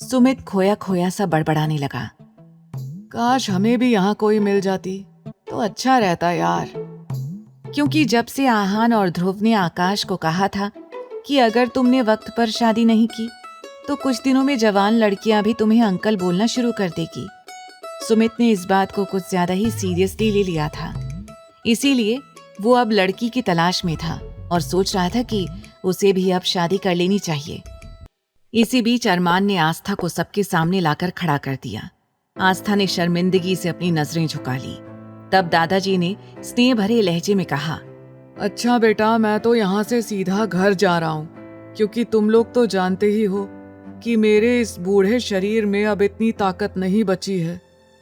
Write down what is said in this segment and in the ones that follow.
सुमित खोया खोया सा बड़बड़ाने लगा। काश हमें भी यहाँ कोई मिल जाती तो अच्छा रहता यार। क्योंकि जब से आहान और ध्रुव ने आकाश को कहा था कि अगर तुमने वक्त पर शादी नहीं की तो कुछ दिनों में जवान लड़कियां भी तुम्हें अंकल बोलना शुरू कर देगी, सुमित ने इस बात को कुछ ज्यादा ही सीरियसली ले लिया था। इसीलिए वो अब लड़की की तलाश में था और सोच रहा था कि उसे भी अब शादी कर लेनी चाहिए। इसी बीच अरमान ने आस्था को सबके सामने लाकर खड़ा कर दिया। आस्था ने शर्मिंदगी से अपनी नजरें झुका ली। तब दादाजी ने स्नेह भरे लहजे में कहा, अच्छा बेटा, मैं तो यहाँ से सीधा घर जा रहा हूँ, क्योंकि तुम लोग तो जानते ही हो कि मेरे इस बूढ़े शरीर में अब इतनी ताकत नहीं बची है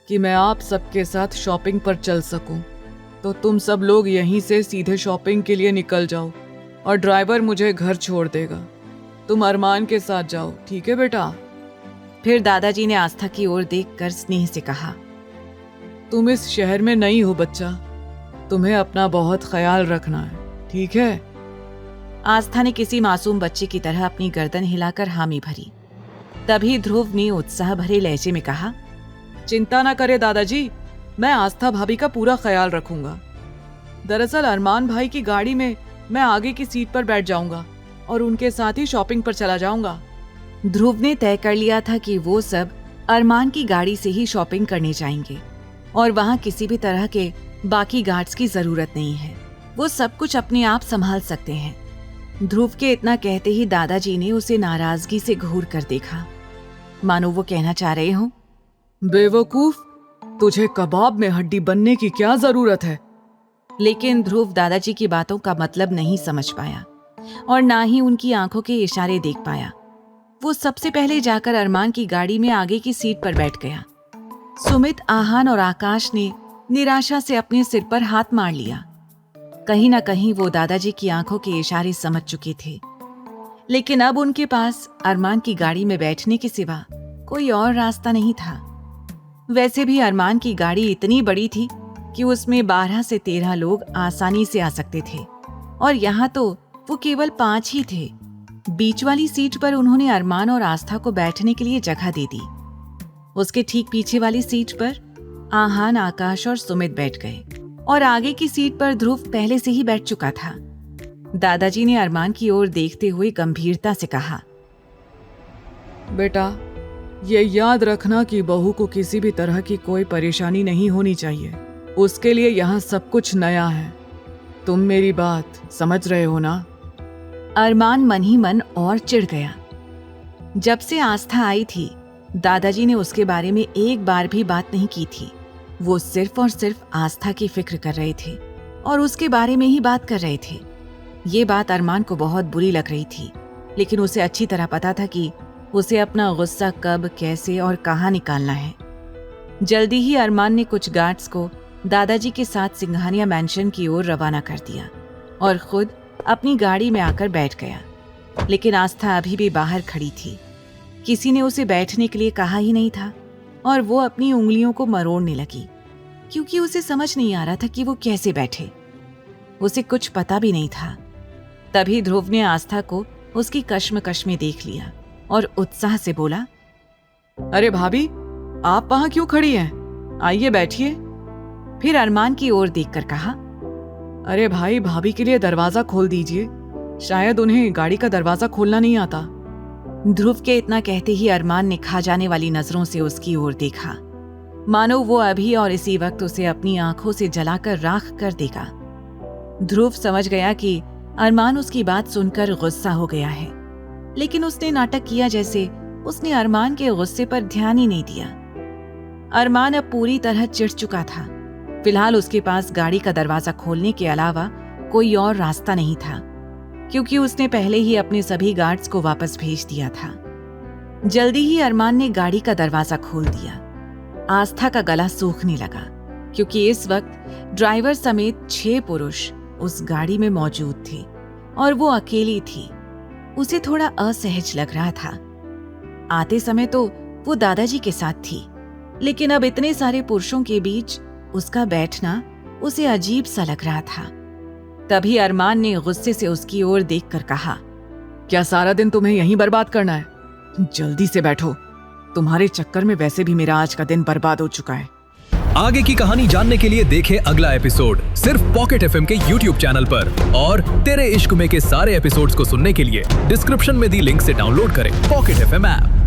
कि मैं आप सबके साथ शॉपिंग पर चल सकूं। तो तुम सब लोग यहीं से सीधे शॉपिंग के लिए निकल जाओ और ड्राइवर मुझे घर छोड़ देगा। तुम अरमान के साथ जाओ, ठीक है बेटा? फिर दादाजी ने आस्था की ओर देखकर स्नेह से कहा, तुम इस शहर में नई हो बच्चा, तुम्हें अपना बहुत ख्याल रखना है, ठीक है? आस्था ने किसी मासूम बच्चे की तरह अपनी गर्दन हिलाकर हामी भरी। तभी ध्रुव ने उत्साह भरे लहजे में कहा, चिंता ना करे दादाजी, मैं आस्था भाभी का पूरा ख्याल रखूंगा। दरअसल अरमान भाई की गाड़ी में मैं आगे की सीट पर बैठ जाऊंगा और उनके साथ ही शॉपिंग पर चला जाऊंगा। ध्रुव ने तय कर लिया था कि वो सब अरमान की गाड़ी से ही शॉपिंग करने जाएंगे और वहां किसी भी तरह के बाकी गार्ड्स की जरूरत नहीं है, वो सब कुछ अपने आप संभाल सकते हैं। ध्रुव के इतना कहते ही दादाजी ने उसे नाराजगी से घूर कर देखा, मानो वो कहना चाह रहे हो, बेवकूफ, तुझे कबाब में हड्डी बनने की क्या जरूरत है? लेकिन ध्रुव दादाजी की बातों का मतलब नहीं समझ पाया और ना ही उनकी आंखों के इशारे देख पाया। वो सबसे पहले जाकर अरमान की गाड़ी में आगे की सीट पर बैठ गया। सुमित, आहान और आकाश ने निराशा से अपने सिर पर हाथ मार लिया। कहीं ना कहीं वो दादाजी की आंखों के इशारे समझ चुके थे, लेकिन अब उनके पास अरमान की गाड़ी में बैठने के सिवा कोई और रास्ता नहीं था। वैसे भी अरमान की गाड़ी इतनी बड़ी थी कि उसमें 12 से 13 लोग आसानी से आ सकते थे और यहाँ तो वो केवल 5 ही थे। बीच वाली सीट पर उन्होंने अरमान और आस्था को बैठने के लिए जगह दे दी। उसके ठीक पीछे वाली सीट पर आहान, आकाश और सुमित बैठ गए और आगे की सीट पर ध्रुव पहले से ही बैठ चुका था। दादाजी ने अरमान की ओर देखते हुए गंभीरता से कहा, बेटा, ये याद रखना कि बहू को किसी भी तरह की कोई परेशानी नहीं होनी चाहिए। उसके लिए यहाँ सब कुछ नया है। तुम मेरी बात समझ रहे हो ना? अरमान मन ही मन और चिढ़ गया। जब से आस्था आई थी, दादाजी ने उसके बारे में एक बार भी बात नहीं की थी। वो सिर्फ और सिर्फ आस्था की फिक्र कर रहे थे और उसके बारे में ही बात कर रहे थे। ये बात अरमान को बहुत बुरी लग रही थी, लेकिन उसे अच्छी तरह पता था कि उसे अपना गुस्सा कब, कैसे और कहाँ निकालना है। जल्दी ही अरमान ने कुछ गार्ड्स को दादाजी के साथ सिंघानिया मैंशन की ओर रवाना कर दिया और खुद अपनी गाड़ी में आकर बैठ गया। लेकिन आस्था अभी भी बाहर खड़ी थी। किसी ने उसे बैठने के लिए कहा ही नहीं था और वो अपनी उंगलियों को मरोड़ने लगी, क्योंकि उसे समझ नहीं आ रहा था कि वो कैसे बैठे। उसे कुछ पता भी नहीं था। तभी ध्रुव ने आस्था को उसकी कश्मकश में देख लिया और उत्साह से बोला, अरे भाभी, आप वहां क्यों खड़ी हैं? आइए बैठिए। फिर अरमान की ओर देखकर कहा, अरे भाई, भाभी के लिए दरवाजा खोल दीजिए, शायद उन्हें गाड़ी का दरवाजा खोलना नहीं आता। ध्रुव के इतना कहते ही अरमान ने खा जाने वाली नजरों से उसकी ओर देखा, मानो वो अभी और इसी वक्त उसे अपनी आंखों से जलाकर राख कर देगा। ध्रुव समझ गया कि अरमान उसकी बात सुनकर गुस्सा हो गया है, लेकिन उसने नाटक किया जैसे उसने अरमान के गुस्से पर ध्यान ही नहीं दिया। अरमान अब पूरी तरह चिढ़ चुका था। फिलहाल उसके पास गाड़ी का दरवाजा खोलने के अलावा कोई और रास्ता नहीं था, क्योंकि उसने पहले ही अपने सभी गार्ड्स को वापस भेज दिया था। जल्दी ही अरमान ने गाड़ी का दरवाजा खोल दिया। आस्था का गला सूखने लगा, क्योंकि इस वक्त ड्राइवर समेत 6 पुरुष उस गाड़ी में मौजूद थे और वो अकेली थी। उसे थोड़ा असहज लग रहा था। आते समय तो वो दादाजी के साथ थी, लेकिन अब इतने सारे पुरुषों के बीच उसका बैठना उसे अजीब सा लग रहा था। तभी अरमान ने गुस्से से उसकी ओर देखकर कहा, क्या सारा दिन तुम्हें यहीं बर्बाद करना है? जल्दी से बैठो। तुम्हारे चक्कर में वैसे भी मेरा आज का दिन बर्बाद हो चुका है। आगे की कहानी जानने के लिए देखें अगला एपिसोड सिर्फ पॉकेट एफएम के यूट्यूब चैनल पर। और तेरे इश्क में के सारे एपिसोड्स को सुनने के लिए डिस्क्रिप्शन में दी लिंक से डाउनलोड करें पॉकेट एफएम ऐप।